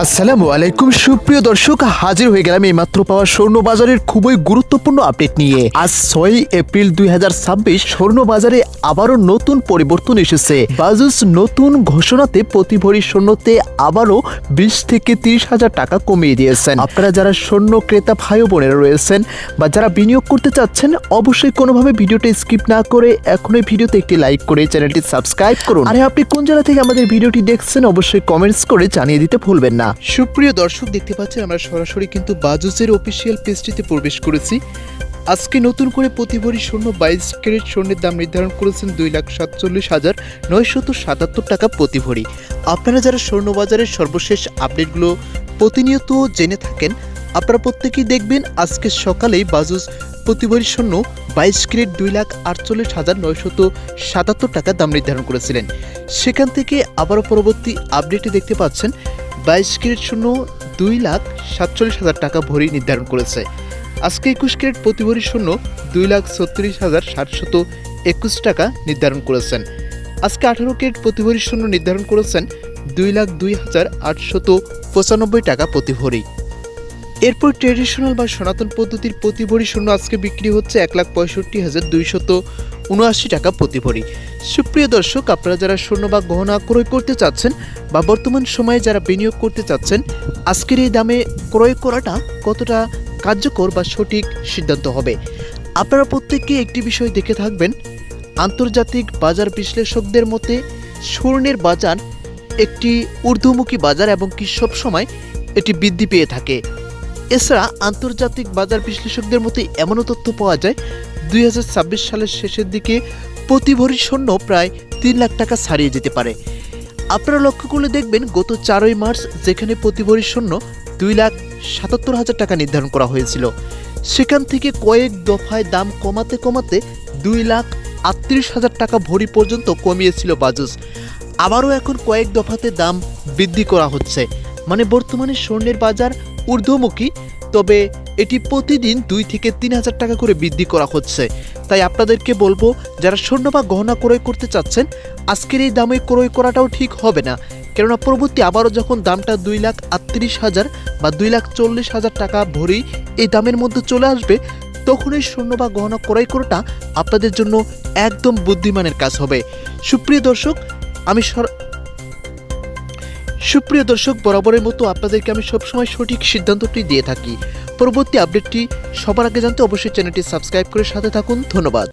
আসসালামু আলাইকুম সুপ্রিয় দর্শক, হাজির হয়ে গেলাম এই মাত্র পাওয়া স্বর্ণ বাজারের খুবই গুরুত্বপূর্ণ আপডেট নিয়ে। আজ 6 এপ্রিল 2026 স্বর্ণ বাজারে আবারও নতুন পরিবর্তন এসেছে। বাজুস নতুন ঘোষণাতে প্রতি ভরি স্বর্ণতে আবারও 20 থেকে 30 হাজার টাকা কমিয়ে দিয়েছেন। আপনারা যারা স্বর্ণ ক্রেতা ভাই বোনেরা রয়েছেন বা যারা বিনিয়োগ করতে চাচ্ছেন, অবশ্যই কোনোভাবে ভিডিওটা স্কিপ না করে এখনই ভিডিওতে একটি লাইক করে চ্যানেলটি সাবস্ক্রাইব করুন। আর আপনি কোন জেলা থেকে আমাদের ভিডিওটি দেখছেন অবশ্যই কমেন্টস করে জানিয়ে দিতে ভুলবেন না। সুপ্রিয় দর্শক, দেখতে পাচ্ছেন আমরা সরাসরি কিন্তু বাজুসের অফিসিয়াল পেজটিতে প্রবেশ করেছি। আজকে নতুন করে প্রতি ভরি স্বর্ণ 22 ক্যারেট স্বর্ণের দাম নির্ধারণ করেছেন 2,47,977 টাকা প্রতি ভরি। আপনারা যারা স্বর্ণ বাজারের সর্বশেষ আপডেটগুলো প্রতিনিয়ত জেনে থাকেন, আপনারা প্রত্যেকেই দেখবেন আজকে সকালেই বাজুস প্রতি ভরি স্বর্ণ 22 ক্যারেট 2,48,977 টাকা দাম নির্ধারণ করেছিলেন। সেখান থেকে আবারও পরবর্তী আপডেটে দেখতে পাচ্ছেন 22 ক্যারেট স্বর্ণ 2,47,000 টাকা ভরি নির্ধারণ করেছে। আজকে 21 ক্যারেট প্রতি ভরি স্বর্ণ 2,36,721 টাকা নির্ধারণ করেছেন। আজকে 18 ক্যারেট প্রতি ভরি স্বর্ণ নির্ধারণ করেছেন 2,02,895 টাকা প্রতি ভরি। এরপর ট্রেডিশনাল বা সনাতন পদ্ধতির প্রতি ভরি স্বর্ণ আজকে বিক্রি হচ্ছে 1,65,279 টাকা প্রতি ভরি। সুপ্রিয় দর্শক, আপনারা যারা স্বর্ণ বা গহনা ক্রয় করতে চাচ্ছেন বা বর্তমান সময়ে যারা বিনিয়োগ করতে চাচ্ছেন, আজকের এই দামে ক্রয় করাটা কতটা কার্যকর বা সঠিক সিদ্ধান্ত হবে, আপনারা প্রত্যেককে একটি বিষয় দেখে থাকবেন। আন্তর্জাতিক বাজার বিশ্লেষকদের মতে স্বর্ণের বাজার একটি ঊর্ধ্বমুখী বাজার এবং কি সবসময় এটি বৃদ্ধি পেয়ে থাকে। এছাড়া আন্তর্জাতিক বাজার বিশ্লেষকদের মতে এমনও তথ্য পাওয়া যায় 2026 সালের শেষের দিকে প্রতি ভরি স্বর্ণ প্রায় 3 লাখ টাকা ছাড়িয়ে যেতে পারে। আপনারা লক্ষ্য করলে দেখবেন গত 4 মার্চ যেখানে প্রতি ভরি স্বর্ণ 2,77,000 টাকা নির্ধারণ করা হয়েছিল, সেখান থেকে কয়েক দফায় দাম কমাতে কমাতে 2,38,000 টাকা ভরি পর্যন্ত কমিয়েছিল বাজুস। আবারও এখন কয়েক দফাতে দাম বৃদ্ধি করা হচ্ছে। মানে বর্তমানে স্বর্ণের বাজার ঊর্ধ্বমুখী, তবে এটি প্রতিদিন 2 থেকে 3 হাজার টাকা করে বৃদ্ধি করা হচ্ছে। তাই আপনাদেরকে বলবো, যারা স্বর্ণ বা গহনা ক্রয় করতে চাচ্ছেন, আজকের এই দামে ক্রয় করাটাও ঠিক হবে না। কেননা পরবর্তী আবারও যখন দামটা 2,38,000 বা 2,40,000 টাকা ভরি এই দামের মধ্যে চলে আসবে, তখন এই স্বর্ণ বা গহনা ক্রয় করাটা আপনাদের জন্য একদম বুদ্ধিমানের কাজ হবে। সুপ্রিয় দর্শক, বরাবরের মতো আপনাদেরকে আমি সবসময় সঠিক সিদ্ধান্তটি দিয়ে থাকি। পরবর্তী আপডেটটি সবার আগে জানতে অবশ্যই চ্যানেলটি সাবস্ক্রাইব করে সাথে থাকুন। ধন্যবাদ।